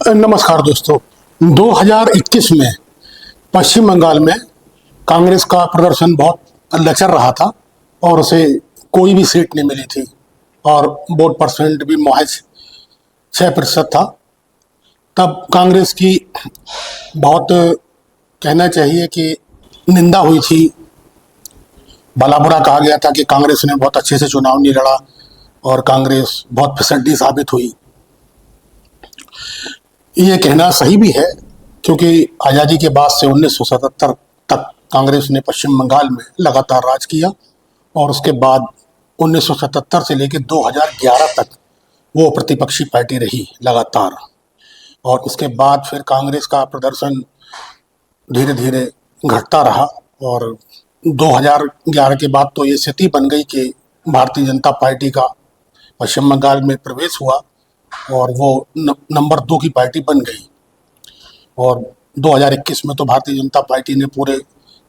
नमस्कार दोस्तों। 2021 में पश्चिम बंगाल में कांग्रेस का प्रदर्शन बहुत लचर रहा था और उसे कोई भी सीट नहीं मिली थी और वोट परसेंट भी महज 6% था। तब कांग्रेस की बहुत कहना चाहिए कि निंदा हुई थी, भला बुरा कहा गया था कि कांग्रेस ने बहुत अच्छे से चुनाव नहीं लड़ा और कांग्रेस बहुत फिसड्डी साबित हुई। ये कहना सही भी है क्योंकि आज़ादी के बाद से 1977 तक कांग्रेस ने पश्चिम बंगाल में लगातार राज किया और उसके बाद 1977 से लेकर 2011 तक वो प्रतिपक्षी पार्टी रही लगातार। और उसके बाद फिर कांग्रेस का प्रदर्शन धीरे धीरे घटता रहा और 2011 के बाद तो ये स्थिति बन गई कि भारतीय जनता पार्टी का पश्चिम बंगाल में प्रवेश हुआ और वो नंबर 2 की पार्टी बन गई। और 2021 में तो भारतीय जनता पार्टी ने पूरे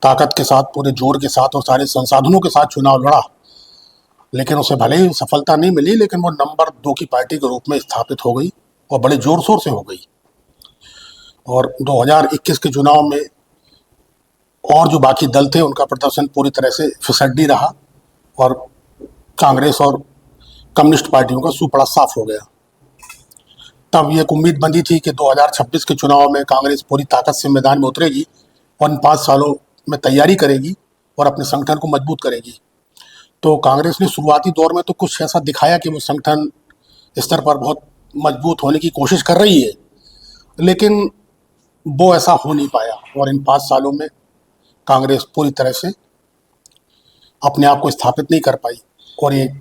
ताकत के साथ, पूरे जोर के साथ और सारे संसाधनों के साथ चुनाव लड़ा, लेकिन उसे भले ही सफलता नहीं मिली, लेकिन वो नंबर 2 की पार्टी के रूप में स्थापित हो गई और बड़े जोर शोर से हो गई। और 2021 के चुनाव में और जो बाकी दल थे उनका प्रदर्शन पूरी तरह से फिसड्डी रहा और कांग्रेस और कम्युनिस्ट पार्टियों का सुपड़ा साफ हो गया। तब ये उम्मीद बंधी थी कि 2026 के चुनाव में कांग्रेस पूरी ताकत से मैदान में उतरेगी और इन 5 सालों में तैयारी करेगी और अपने संगठन को मजबूत करेगी। तो कांग्रेस ने शुरुआती दौर में तो कुछ ऐसा दिखाया कि वो संगठन स्तर पर बहुत मजबूत होने की कोशिश कर रही है, लेकिन वो ऐसा हो नहीं पाया और इन 5 सालों में कांग्रेस पूरी तरह से अपने आप को स्थापित नहीं कर पाई और ये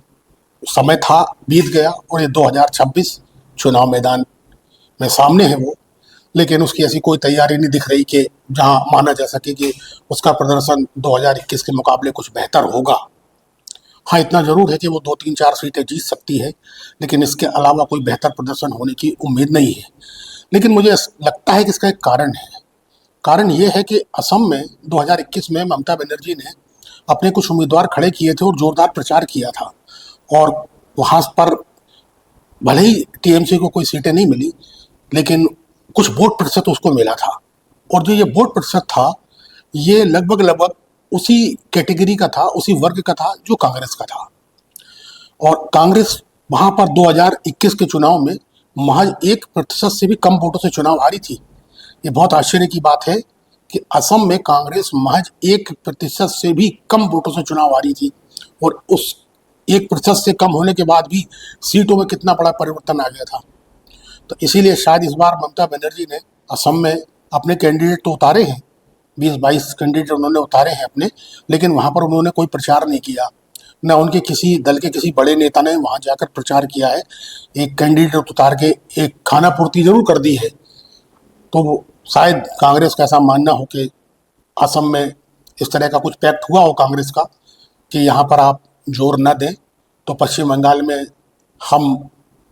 समय था, बीत गया और ये 2026 चुनाव मैदान में सामने है वो, लेकिन उसकी ऐसी कोई तैयारी नहीं दिख रही कि जहां माना जा सके कि उसका प्रदर्शन 2021 के मुकाबले कुछ बेहतर होगा। हाँ, इतना जरूर है कि वो 2-3-4 सीटें जीत सकती है, लेकिन इसके अलावा कोई बेहतर प्रदर्शन होने की उम्मीद नहीं है। लेकिन मुझे लगता है कि इसका एक कारण है। कारण ये है कि असम में 2021 में ममता बनर्जी ने अपने कुछ उम्मीदवार खड़े किए थे और जोरदार प्रचार किया था और वहाँ पर भले ही टीएमसी को कोई सीटें नहीं मिली, लेकिन कुछ वोट प्रतिशत उसको मिला था और जो ये वोट प्रतिशत था ये लगभग उसी कैटेगरी का था, उसी वर्ग का था जो कांग्रेस का था। और कांग्रेस वहाँ पर 2021 के चुनाव में महज 1% से भी कम वोटों से चुनाव हारी थी। ये बहुत आश्चर्य की बात है कि असम में कांग्रेस महज 1% से भी कम वोटों से चुनाव हारी थी और उस 1% से कम होने के बाद भी सीटों में कितना बड़ा परिवर्तन आ गया था। तो इसीलिए शायद इस बार ममता बनर्जी ने असम में अपने कैंडिडेट तो उतारे हैं, 20-22 कैंडिडेट उन्होंने उतारे हैं अपने, लेकिन वहाँ पर उन्होंने कोई प्रचार नहीं किया, न उनके किसी दल के किसी बड़े नेता ने वहाँ जाकर प्रचार किया है। एक कैंडिडेट उतार के एक खाना पूर्ति जरूर कर दी है। तो शायद कांग्रेस का ऐसा मानना हो कि असम में इस तरह का कुछ पैक्ट हुआ हो कांग्रेस का कि यहाँ पर आप जोर न दें तो पश्चिम बंगाल में हम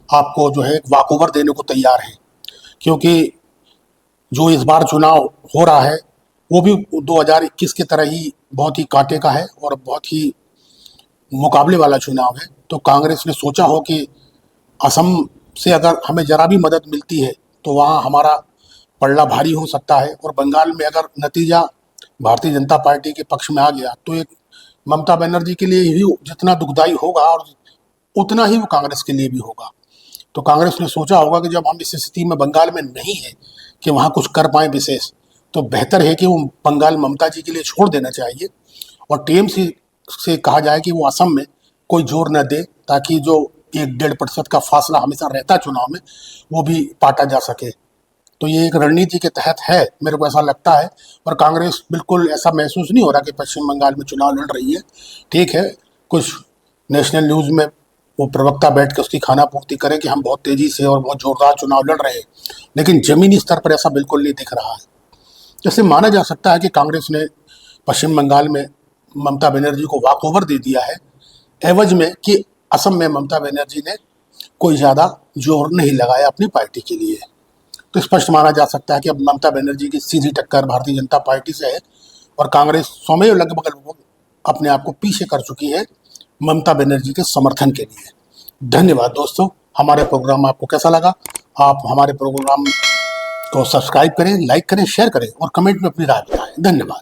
आपको जो है वॉकओवर देने को तैयार हैं, क्योंकि जो इस बार चुनाव हो रहा है वो भी 2021 की तरह ही बहुत ही कांटे का है और बहुत ही मुकाबले वाला चुनाव है। तो कांग्रेस ने सोचा हो कि असम से अगर हमें जरा भी मदद मिलती है तो वहाँ हमारा पलड़ा भारी हो सकता है और बंगाल में अगर नतीजा भारतीय जनता पार्टी के पक्ष में आ गया तो एक ममता बनर्जी के लिए ही जितना दुखदाई होगा और उतना ही वो कांग्रेस के लिए भी होगा। तो कांग्रेस ने सोचा होगा कि जब हम इस स्थिति में बंगाल में नहीं है कि वहाँ कुछ कर पाए विशेष, तो बेहतर है कि वो बंगाल ममता जी के लिए छोड़ देना चाहिए और टीएमसी से कहा जाए कि वो असम में कोई जोर न दे, ताकि जो 1-1.5% का फासला हमेशा रहता है चुनाव में वो भी पाटा जा सके। तो ये एक रणनीति के तहत है, मेरे को ऐसा लगता है। और कांग्रेस बिल्कुल ऐसा महसूस नहीं हो रहा कि पश्चिम बंगाल में चुनाव लड़ रही है। ठीक है, कुछ नेशनल न्यूज़ में वो प्रवक्ता बैठ के उसकी खाना पूर्ति करें कि हम बहुत तेज़ी से और बहुत जोरदार चुनाव लड़ रहे हैं, लेकिन ज़मीनी स्तर पर ऐसा बिल्कुल नहीं दिख रहा है। जैसे माना जा सकता है कि कांग्रेस ने पश्चिम बंगाल में ममता बनर्जी को वॉकओवर दे दिया है, एवज में कि असम में ममता बनर्जी ने कोई ज़्यादा जोर नहीं लगाया अपनी पार्टी के लिए। तो स्पष्ट माना जा सकता है कि अब ममता बनर्जी की सीधी टक्कर भारतीय जनता पार्टी से है और कांग्रेस स्वयं लगभग अपने आप को पीछे कर चुकी है ममता बनर्जी के समर्थन के लिए। धन्यवाद दोस्तों, हमारे प्रोग्राम आपको कैसा लगा? आप हमारे प्रोग्राम तो सब्सक्राइब करें, लाइक करें, शेयर करें और कमेंट में अपनी राय बताएं। धन्यवाद।